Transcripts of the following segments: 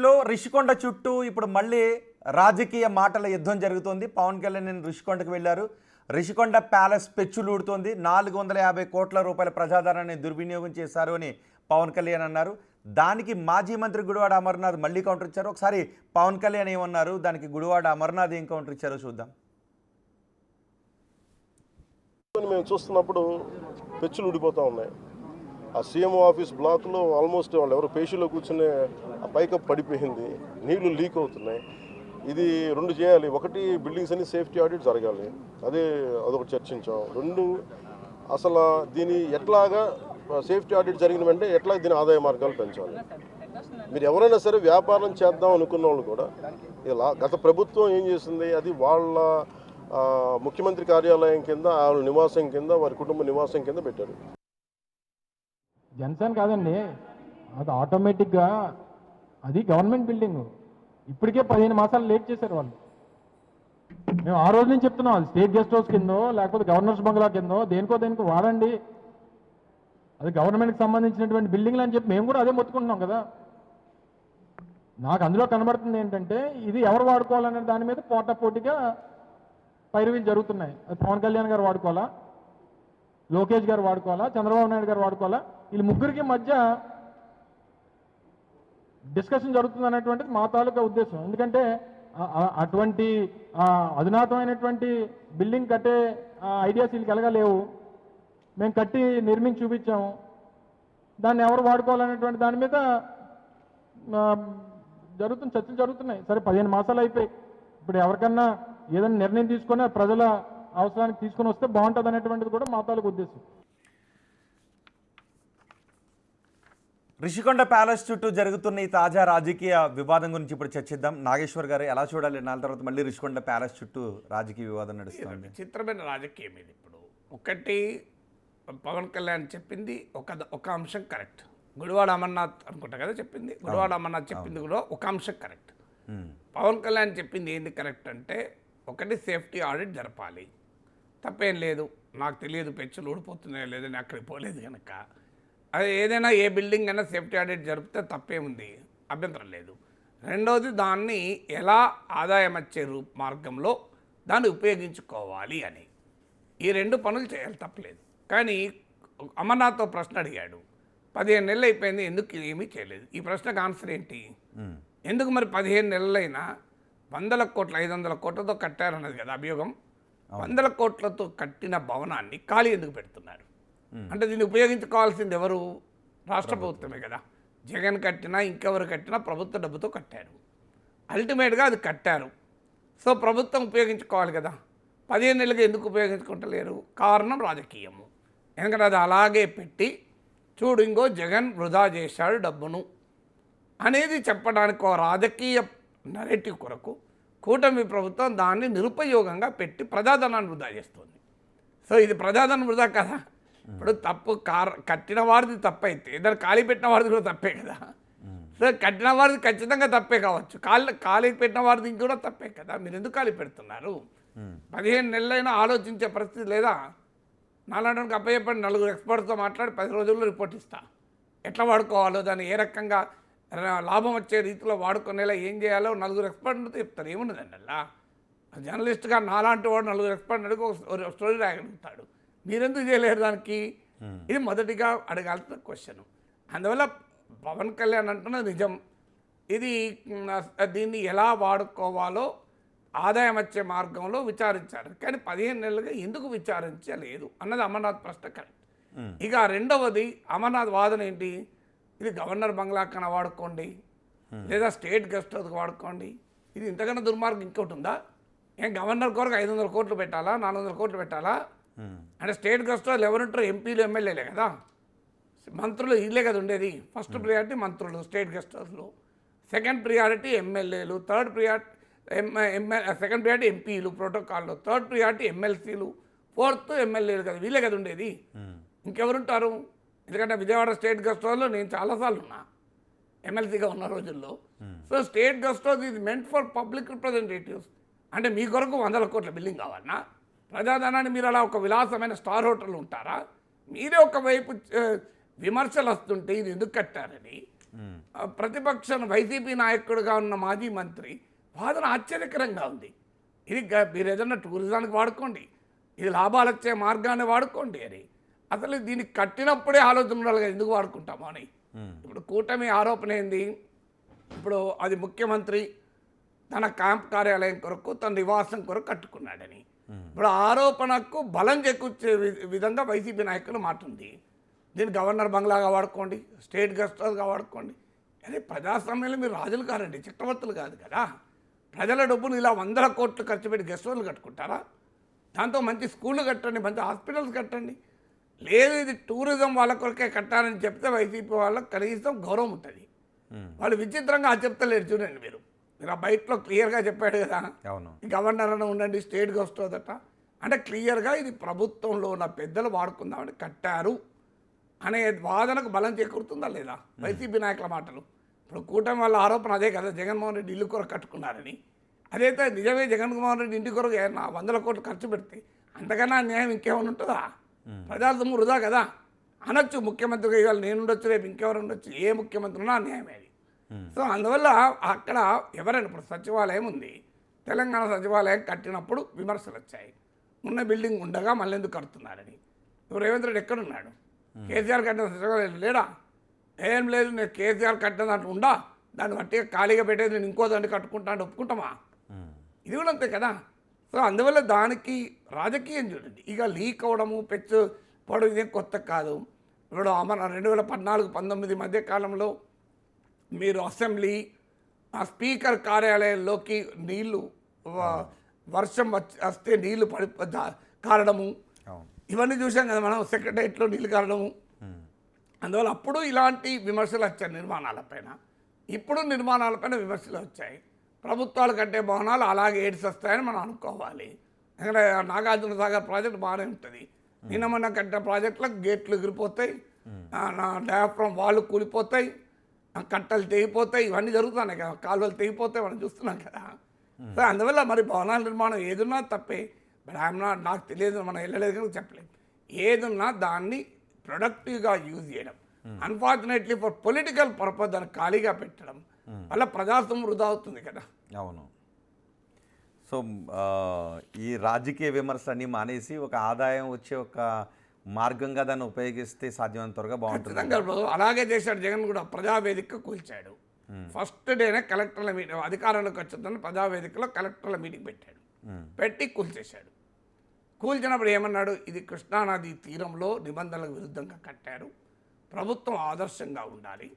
ఏపీలో రిషికొండ చుట్టూ ఇప్పుడు మళ్ళీ రాజకీయ మాటల యుద్ధం జరుగుతోంది. పవన్ కళ్యాణ్ రిషికొండకు వెళ్లారు. రిషికొండ ప్యాలెస్ పెచ్చులూడుతోంది. 450 కోట్ల రూపాయల ప్రజాధనాన్ని దుర్వినియోగం చేశారు అని పవన్ కళ్యాణ్ అన్నారు. దానికి మాజీ మంత్రి గుడివాడ అమర్నాథ్ మళ్ళీ కౌంటర్ ఇచ్చారు. ఒకసారి పవన్ కళ్యాణ్ ఏమన్నారు, దానికి గుడివాడ అమర్నాథ్ ఏం కౌంటర్ ఇచ్చారో చూద్దాం. మేము చూస్తున్నప్పుడు పెచ్చులు ఊడిపోతూ ఉన్నాయి. ఆ సీఎం ఆఫీస్ బ్లాక్లో ఆల్మోస్ట్ వాళ్ళు ఎవరు పేషీలో కూర్చునే ఆ పైకప్ పడిపోయింది, నీళ్లు లీక్ అవుతున్నాయి. ఇది రెండు చేయాలి. ఒకటి, బిల్డింగ్స్ అన్ని సేఫ్టీ ఆడిట్ జరగాలి, అదొకటి చర్చించాం. రెండు, అసలు దీని ఎట్లాగా సేఫ్టీ ఆడిట్ జరిగిన వెంటనే ఎట్లా దీని ఆదాయ మార్గాలు పెంచాలి. మీరు ఎవరైనా సరే వ్యాపారం చేద్దాం అనుకున్న వాళ్ళు కూడా ఇలా గత ప్రభుత్వం ఏం చేసింది, అది వాళ్ళ ముఖ్యమంత్రి కార్యాలయం కింద, వాళ్ళ నివాసం కింద, వారి కుటుంబ నివాసం కింద పెట్టారు. జన్సన్ కాదండి, అది ఆటోమేటిక్గా అది గవర్నమెంట్ బిల్డింగ్. ఇప్పటికే 15 మాసాలు లేట్ చేశారు వాళ్ళు. మేము ఆ రోజు నుంచి చెప్తున్నాం, అది స్టేట్ గెస్ట్ హౌస్ కిందో లేకపోతే గవర్నర్స్ బంగ్లా కిందో దేనికో వాడండి, అది గవర్నమెంట్కి సంబంధించినటువంటి బిల్డింగ్లు అని చెప్పి మేము కూడా అదే మొత్తుకుంటున్నాం కదా. నాకు అందులో కనబడుతుంది ఏంటంటే, ఇది ఎవరు వాడుకోవాలనే దాని మీద పోటాపోటీగా పైరువీలు జరుగుతున్నాయి. అది పవన్ కళ్యాణ్ గారు వాడుకోవాలా, లోకేష్ గారు వాడుకోవాలా, చంద్రబాబు నాయుడు గారు వాడుకోవాలా, వీళ్ళ ముగ్గురికి మధ్య డిస్కషన్ జరుగుతుంది అనేటువంటిది మా తాలూకా ఉద్దేశం. ఎందుకంటే అటువంటి అధునాతమైనటువంటి బిల్డింగ్ కట్టే ఐడియాస్ వీళ్ళకి ఎలాగలేవు. మేము కట్టి నిర్మించి చూపించాము, దాన్ని ఎవరు వాడుకోవాలనేటువంటి దాని మీద చర్చలు జరుగుతున్నాయి. సరే 15 మాసాలు అయిపోయి ఇప్పుడు ఎవరికన్నా ఏదైనా నిర్ణయం తీసుకొని ప్రజల అవసరానికి తీసుకొని వస్తే బాగుంటుంది అనేటువంటిది కూడా మా తాలూకు ఉద్దేశం. రిషికొండ ప్యాలెస్ చుట్టూ జరుగుతున్న ఈ తాజా రాజకీయ వివాదం గురించి ఇప్పుడు చర్చిద్దాం. నాగేశ్వర్ గారు, ఎలా చూడాలి? 4 తర్వాత మళ్ళీ రిషికొండ ప్యాలెస్ చుట్టూ రాజకీయ వివాదం నడుస్తుంది. చిత్రమైన రాజకీయం ఇది. ఇప్పుడు ఒకటి, పవన్ కళ్యాణ్ చెప్పింది ఒక అంశం కరెక్ట్. గుడివాడ అమర్నాథ్ అనుకుంటా కదా చెప్పింది, గుడివాడ అమర్నాథ్ చెప్పింది కూడా ఒక అంశం కరెక్ట్. పవన్ కళ్యాణ్ చెప్పింది ఏంది కరెక్ట్ అంటే, ఒకటి సేఫ్టీ ఆడిట్ జరపాలి, తప్పేం లేదు. నాకు తెలియదు పెచ్చులు ఊడిపోతున్నాయో లేదని, అక్కడికి పోలేదు కనుక. అది ఏదైనా ఏ బిల్డింగ్ అయినా సేఫ్టీ ఆడిట్ జరిపితే తప్పేముంది, అభ్యంతరం లేదు. రెండవది, దాన్ని ఎలా ఆదాయం వచ్చే మార్గంలో దాన్ని ఉపయోగించుకోవాలి అని, ఈ 2 పనులు చేయాలి, తప్పలేదు. కానీ అమర్నాథ్తో ప్రశ్న అడిగాడు, 15 నెలలు అయిపోయింది, ఎందుకు ఏమీ చేయలేదు. ఈ ప్రశ్నకు ఆన్సర్ ఏంటి? ఎందుకు మరి 15 నెలలైనా 100 కోట్ల 500 కోట్లతో కట్టారన్నది కదా అభియోగం. 100 కోట్లతో కట్టిన భవనాన్ని ఖాళీ ఎందుకు పెడుతున్నారు అంటే, దీన్ని ఉపయోగించుకోవాల్సింది ఎవరు? రాష్ట్ర ప్రభుత్వమే కదా. జగన్ కట్టినా ఇంకెవరు కట్టినా ప్రభుత్వ డబ్బుతో కట్టారు. అల్టిమేట్గా అది కట్టారు, సో ప్రభుత్వం ఉపయోగించుకోవాలి కదా. 15 నెలలుగా ఎందుకు ఉపయోగించుకుంటలేరు? కారణం రాజకీయము. ఎందుకంటే అది అలాగే పెట్టి చూడు, ఇంకో జగన్ వృధా చేశాడు డబ్బును అనేది చెప్పడానికి ఒక రాజకీయ నరేటివ్ కొరకు కూటమి ప్రభుత్వం దాన్ని నిరుపయోగంగా పెట్టి ప్రజాధనాన్ని వృధా చేస్తుంది. సో ఇది ప్రజాధనం వృధా కదా. ఇప్పుడు తప్పు కట్టిన వారిది తప్పైతే దాన్ని ఖాళీ పెట్టిన వారిది కూడా తప్పే కదా. సో కట్టిన వారిది ఖచ్చితంగా తప్పే కావచ్చు, ఖాళీ పెట్టిన వారిది కూడా తప్పే కదా. మీరు ఎందుకు ఖాళీ పెడుతున్నారు? 15 నెలలైనా ఆలోచించే పరిస్థితి లేదా? నాలుగు అప్పచెప్పండి, 4 ఎక్స్పర్ట్స్తో మాట్లాడి 10 రోజుల్లో రిపోర్ట్ ఇస్తా, ఎట్లా వాడుకోవాలో, దాన్ని ఏ రకంగా లాభం వచ్చే రీతిలో వాడుకునేలా ఏం చేయాలో 4 ఎక్స్పర్ట్లతో చెప్తారు. ఏమున్నదండి అలా? జర్నలిస్ట్గా నాలాంటి వాడు 4 ఎక్స్పర్ట్ అడిగి ఒక స్టోరీ రాయగలుగుతాడు. మీరెందుకు చేయలేరు దానికి? ఇది మొదటిగా అడగాల్సిన క్వశ్చన్. అందువల్ల పవన్ కళ్యాణ్ అంటున్నది నిజం. ఇది దీన్ని ఎలా వాడుకోవాలో ఆదాయం వచ్చే మార్గంలో విచారించారు, కానీ 15 నెలలుగా ఎందుకు విచారించలేదు అన్నది అమర్నాథ్ ప్రశ్న కరెక్ట్. ఇక రెండవది, అమర్నాథ్ వాదన ఏంటి? ఇది గవర్నర్ బంగ్లా కన్నా వాడుకోండి, లేదా స్టేట్ గెస్ట్ హౌస్కి వాడుకోండి. ఇది ఇంతకన్నా దుర్మార్గం ఇంకోటి ఉందా? ఏం గవర్నర్ కొరకు 500 కోట్లు పెట్టాలా, 400 కోట్లు పెట్టాలా? అంటే స్టేట్ గెస్ట్ హౌస్ ఎవరుంటారు? ఎంపీలు, ఎమ్మెల్యేలే కదా. మంత్రులు వీళ్ళే కదా ఉండేది. ఫస్ట్ ప్రియారిటీ మంత్రులు స్టేట్ గెస్ట్ హౌస్లో, సెకండ్ ప్రియారిటీ ఎమ్మెల్యేలు, సెకండ్ ప్రియారిటీ ఎంపీలు ప్రోటోకాల్లో, థర్డ్ ప్రియారిటీ ఎమ్మెల్సీలు, ఫోర్త్ ఎమ్మెల్యేలు కదా. వీళ్ళే కదా ఉండేది, ఇంకెవరుంటారు? ఎందుకంటే విజయవాడ స్టేట్ గెస్ట్ హౌస్లో నేను చాలాసార్లు ఉన్నా, ఎమ్మెల్సీగా ఉన్న రోజుల్లో. సో స్టేట్ గెస్ట్ హౌస్ ఇది మెంట్ ఫర్ పబ్లిక్ రిప్రజెంటేటివ్స్. అంటే మీ కొరకు 100 కోట్ల బిల్డింగ్ కావాలన్నా? ప్రజాధనాన్ని మీరు అలా ఒక విలాసమైన స్టార్ హోటల్ ఉంటారా? మీరే ఒకవైపు విమర్శలు వస్తుంటే ఇది ఎందుకు కట్టారని, ప్రతిపక్షం వైసీపీ నాయకుడిగా ఉన్న మాజీ మంత్రి వాదన ఆశ్చర్యకరంగా ఉంది. ఇది మీరు ఏదన్నా టూరిజానికి వాడుకోండి, ఇది లాభాలు వచ్చే మార్గాన్ని వాడుకోండి అని. అసలు దీన్ని కట్టినప్పుడే ఆలోచన ఉండాలి కదా, ఎందుకు వాడుకుంటాము అని. ఇప్పుడు కూటమి ఆరోపణ ఏంది, ఇప్పుడు అది ముఖ్యమంత్రి తన క్యాంప్ కార్యాలయం కొరకు తన నివాసం కొరకు కట్టుకున్నాడని. ఇప్పుడు ఆరోపణకు బలం చేకూర్చే విధంగా వైసీపీ నాయకులు మాట ఉంది. దీన్ని గవర్నర్ బంగ్లాగా వాడుకోండి, స్టేట్ గెస్ట్ హౌస్గా వాడుకోండి. అదే ప్రజాస్వామ్యంలో మీరు రాజులు కారండి, చక్రవర్తులు కాదు కదా. ప్రజల డబ్బును ఇలా 100 కోట్లు ఖర్చు పెట్టి గెస్ట్ హౌస్లు కట్టుకుంటారా? దాంతో మంచి స్కూళ్ళు కట్టండి, మంచి హాస్పిటల్స్ కట్టండి. లేదు ఇది టూరిజం వాళ్ళ కొరకే కట్టాలని చెప్తే వైసీపీ వాళ్ళకి కనీసం గౌరవం ఉంటుంది. వాళ్ళు విచిత్రంగా చెప్తలేరు చూడండి. మీరు ఆ బయటలో క్లియర్గా చెప్పాడు కదా, అవును, గవర్నర్ అని ఉండండి, స్టేట్ గెస్ట్ హౌస్ అట అంటే క్లియర్గా ఇది ప్రభుత్వంలో ఉన్న పెద్దలు వాడుకుందామని కట్టారు అనే వాదనకు బలం చేకూరుతుందా లేదా వైసీపీ నాయకుల మాటలు? ఇప్పుడు కూటమి వాళ్ళ ఆరోపణ అదే కదా, జగన్మోహన్ రెడ్డి ఇల్లు కొరకు కట్టుకున్నారని. అదైతే నిజమే, జగన్మోహన్ రెడ్డి ఇంటి కొరకు 100 కోట్లు ఖర్చు పెడితే అంతకన్నా న్యాయం ఇంకేమైనా ఉంటుందా? ప్రజాస్వామ్యం వృధా కదా అనొచ్చు. ముఖ్యమంత్రిగా ఇవాళ నేను ఉండొచ్చు, రేపు ఇంకెవరు ఉండొచ్చు, ఏ ముఖ్యమంత్రి ఉన్నా న్యాయమే అది. సో అందువల్ల అక్కడ ఎవరైనా ఇప్పుడు సచివాలయం ఉంది, తెలంగాణ సచివాలయం కట్టినప్పుడు విమర్శలు వచ్చాయి. ఉన్న బిల్డింగ్ ఉండగా మళ్ళీ ఎందుకు కడుతున్నారని. ఇప్పుడు రేవంత్ రెడ్డి ఎక్కడున్నాడు? కేసీఆర్ కట్టిన సచివాలయం లేడా? ఏం లేదు, నేను కేసీఆర్ కట్టిన దాంట్లో ఉండా, దాన్ని బట్టి ఖాళీగా పెట్టేది నేను ఇంకో దాన్ని కట్టుకుంటాను ఒప్పుకుంటామా? ఇది కూడా అంతే కదా. సో అందువల్ల దానికి రాజకీయం చూడండి. ఇక లీక్ అవ్వడము, పెచ్చు పడడం ఇదేం కొత్త కాదు. ఇప్పుడు 2014-19 మధ్య కాలంలో మీరు అసెంబ్లీ స్పీకర్ కార్యాలయంలోకి నీళ్లు వర్షం వస్తే నీళ్లు కారడము, ఇవన్నీ చూసాం కదా మనం, సెక్రటరియట్లో నీళ్లు కారడము. అందువల్ల అప్పుడు ఇలాంటి విమర్శలు వచ్చాయి నిర్మాణాలపైన. ఇప్పుడు నిర్మాణాలపైన విమర్శలు వచ్చాయి. ప్రభుత్వాలు కట్టే భవనాలు అలాగే ఏడ్స్ వస్తాయని మనం అనుకోవాలి. ఎందుకంటే నాగార్జున సాగర్ ప్రాజెక్ట్ బాగానే ఉంటుంది. నిన్న మొన్న కట్టిన ప్రాజెక్టులకు గేట్లు ఎగిరిపోతాయి, డయాఫ్రమ్ వాళ్ళు కూలిపోతాయి, కట్టలు తెగిపోతాయి, ఇవన్నీ జరుగుతున్నాయి కదా, కాలువలు తెగిపోతాయి, మనం చూస్తున్నాం కదా. సో అందువల్ల మరి భవనాల నిర్మాణం ఏదున్నా తప్పే. బట్ నాకు తెలియదు, మనం వెళ్ళలేదు కనుక చెప్పలేదు. ఏదున్నా దాన్ని ప్రొడక్టివ్గా యూజ్ చేయడం, అన్ఫార్చునేట్లీ ఫర్ పొలిటికల్ పర్పస్ దాన్ని ఖాళీగా పెట్టడం వల్ల ప్రజాస్వామ్యం వృధా అవుతుంది కదా. అవును. సో ఈ రాజకీయ విమర్శలన్నీ మానేసి ఒక ఆదాయం వచ్చే ఒక మార్గంగా దాన్ని ఉపయోగిస్తే సాధ్యమైనంత త్వరగా బాగుంటుంది. అలాగే చేశాడు జగన్ కూడా. ప్రజావేదిక కూల్చాడు. ఫస్ట్ డేనే కలెక్టర్ల మీటింగ్, అధికారంలోకి వచ్చిందని ప్రజావేదికలో కలెక్టర్ల మీటింగ్ పెట్టాడు. పెట్టి కూల్చేశాడు. కూల్చినప్పుడు ఏమన్నాడు, ఇది కృష్ణానది తీరంలో నిబంధనలకు విరుద్ధంగా కట్టారు, ప్రభుత్వం ఆదర్శంగా ఉండాలి,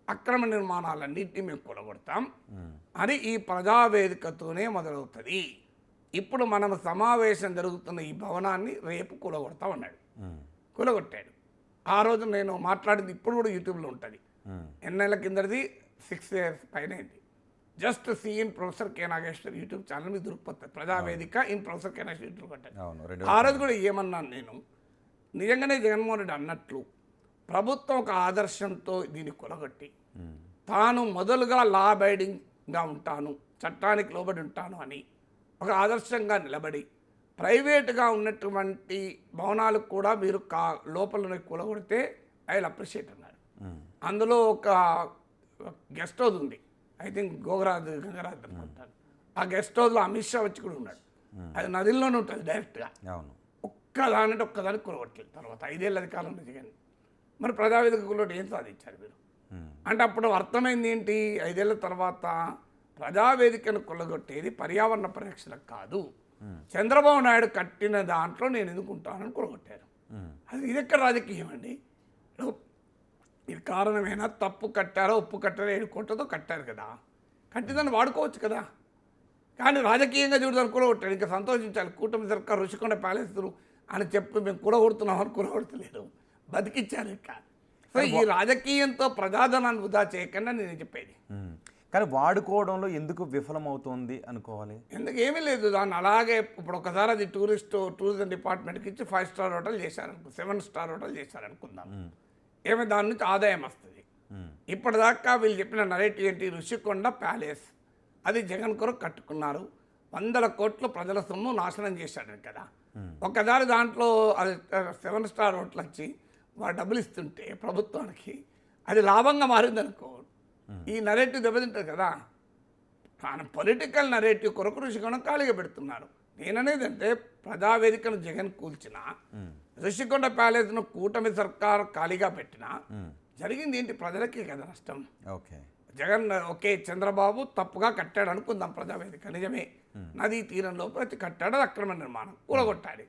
అక్రమ నిర్మాణాలన్నింటినీ మేము కూలగొడతాం అని ఈ ప్రజావేదికతోనే మొదలవుతుంది. ఇప్పుడు మనం సమావేశం జరుగుతున్న ఈ భవనాన్ని రేపు కూలగొడతాం అన్నాడు. కూలగొట్టాడు. ఆ రోజు నేను మాట్లాడింది ఇప్పుడు కూడా యూట్యూబ్లో ఉంటుంది. ఎన్నేళ్ల కిందది 6 years పైన అయింది. Just see in professor K Nageshwar YouTube channel మీద దొరికిపోతుంది. Prajavedika in professor K Nageshwar YouTube కొట్టాడు. ఆ రోజు కూడా ఏమన్నాను నేను, నిజంగానే జగన్మోహన్ రెడ్డి అన్నట్లు ప్రభుత్వం ఒక ఆదర్శంతో దీన్ని కొలగొట్టి తాను మొదలుగా లా అబైడింగ్గా ఉంటాను, చట్టానికి లోబడి ఉంటాను అని ఒక ఆదర్శంగా నిలబడి ప్రైవేట్గా ఉన్నటువంటి భవనాలకు కూడా మీరు లోపల కూలగొడితే ఐ విల్ అప్రిషియేట్ అన్నాడు. అందులో ఒక గెస్ట్ హౌస్ ఉంది, ఐ థింక్ గంగరాజ్ అనుకుంటాను. ఆ గెస్ట్ హౌస్లో అమిత్ షా వచ్చి కూడా ఉన్నాడు. అది నదిలోనే ఉంటుంది డైరెక్ట్గా. ఒక్కదానికి కూలగొట్టలేదు. తర్వాత 5 ఏళ్ళ అధికారంలో జగన్. మరి ప్రజావేదిక కూలగొట్టి ఏం సాధించారు మీరు అంటే? అప్పుడు అర్థమైంది ఏంటి, 5 ఏళ్ళ తర్వాత ప్రజావేదికను కూలగొట్టేది పర్యావరణ పరిరక్షణకు కాదు, చంద్రబాబు నాయుడు కట్టిన దాంట్లో నేను ఎన్నుకుంటానని కూలగొట్టారు. అది ఇది ఎక్కడ రాజకీయం అండి? ఇది కారణమైనా తప్పు కట్టారో ఉప్పు కట్టారో 7 కోట్లతో కట్టారు కదా, కట్టిందని వాడుకోవచ్చు కదా. కానీ రాజకీయంగా చూడడానికి కూలగొట్టాడు. ఇంకా సంతోషించాలి, కూటమి సర్కార్ రుషికొండ ప్యాలెస్ అని చెప్పి మేము కూలగొడుతున్నామని కూలగొడతలేదు, బతికిచ్చారు. ఇక సో ఈ రాజకీయంతో ప్రజాధనాన్ని వృధా చేయకుండా నేను చెప్పేది. కానీ వాడుకోవడంలో ఎందుకు విఫలమవుతుంది అనుకోవాలి? ఎందుకు ఏమీ లేదు, దాన్ని అలాగే ఇప్పుడు ఒకసారి అది టూరిజం డిపార్ట్మెంట్కి ఇచ్చి 5 star హోటల్ చేశారనుకో, 7 star హోటల్ చేశారనుకుందాం, ఏమి దాని నుంచి ఆదాయం వస్తుంది. ఇప్పటిదాకా వీళ్ళు చెప్పిన నరేటివ్ ఏంటి, రుషికొండ ప్యాలెస్ అది జగన్ కొరకు కట్టుకున్నారు, 100 కోట్లు ప్రజల సొమ్ము నాశనం చేశాడు కదా. ఒకసారి దాంట్లో అది 7 star హోటల్ వచ్చి వాడు డబ్బులు ఇస్తుంటే ప్రభుత్వానికి అది లాభంగా మారింది అనుకో, ఈ నరేటివ్ దెబ్బతింటుంది కదా. కానీ పొలిటికల్ నరేటివ్ కొరకు ఋషికొండ ఖాళీగా పెడుతున్నారు. నేననేది అంటే ప్రజావేదికను జగన్ కూల్చిన, ఋషికొండ ప్యాలెస్ను కూటమి సర్కార్ ఖాళీగా పెట్టిన, జరిగింది ఏంటి? ప్రజలకే కదా నష్టం. ఓకే. జగన్ ఓకే చంద్రబాబు తప్పుగా కట్టాడు అనుకుందాం, ప్రజావేదిక నిజమే, నదీ తీరంలో ప్రతి కట్టాడు, అది అక్రమ నిర్మాణం, కూలగొట్టాలి.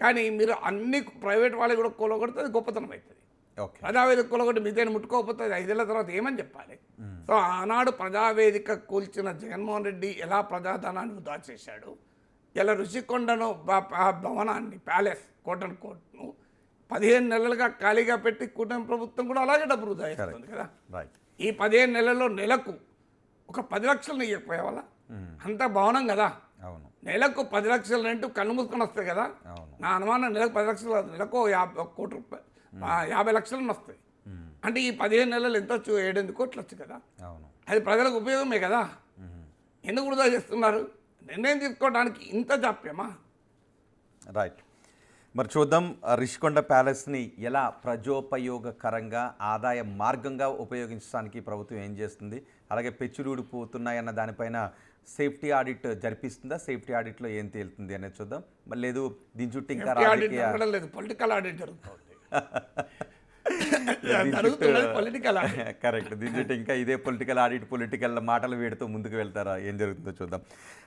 కానీ మీరు అన్ని ప్రైవేట్ వాళ్ళు కూడా కూలగొడితే అది గొప్పతనం అవుతుంది. ఓకే. ప్రజావేదిక కూలగొట్టి మీదేని ముట్టుకోకపోతే 5 ఏళ్ల తర్వాత ఏమని చెప్పాలి? సో ఆనాడు ప్రజావేదిక కూల్చిన జగన్మోహన్ రెడ్డి ఎలా ప్రజాధనాన్ని వృధా చేశాడు, ఇలా ఋషికొండను భవనాన్ని ప్యాలెస్ కోటన్ కోట్ను 15 నెలలుగా ఖాళీగా పెట్టి కూటమి ప్రభుత్వం కూడా అలాగే డబ్బు వృధా చేస్తుంది కదా. రైట్. ఈ 15 నెలల్లో నెలకు ఒక 10 లక్షలు ఇవ్వకపోయేవాళ్ళ? అంత భవనం కదా. అవును. నెలకు 10 లక్షల రెంట్ కన్ను మూసుకొని వస్తాయి కదా. అవును. నా అనుమానం నెలకు 10 లక్షలు, నెలకు 1 కోటి రూపాయలు, 50 లక్షలు వస్తాయి. అంటే ఈ 15 నెలలు ఎంత వచ్చు? 7-8 కోట్లు వచ్చు కదా. అవును. అది ప్రజలకు ఉపయోగమే కదా. ఎందుకు వృధా చేస్తున్నారు? నిర్ణయం తీసుకోవడానికి ఇంత జాప్యమా? రైట్. మరి చూద్దాం రిషికొండ ప్యాలెస్ని ఎలా ప్రజోపయోగకరంగా ఆదాయ మార్గంగా ఉపయోగించడానికి ప్రభుత్వం ఏం చేస్తుంది, అలాగే పెచ్చులు ఊడిపోతున్నాయన్న దానిపైన సేఫ్టీ ఆడిట్ జరిపిస్తుందా, సేఫ్టీ ఆడిట్లో ఏం తేలుతుంది అనేది చూద్దాం. మరి లేదు దీని చుట్టూ ఇంకా ఆడిట్ రాజకీయ జరగడం లేదు, పొలిటికల్ ఆడిట్ జరుగుతుంది. జరుగుతున్నది పొలిటికల్ ఆడిట్. కరెక్ట్. దీని చుట్టూ ఇంకా ఇదే పొలిటికల్ ఆడిట్, పొలిటికల్ మాటలు వీడుతూ ముందుకు వెళ్తారా, ఏం జరుగుతుందో చూద్దాం.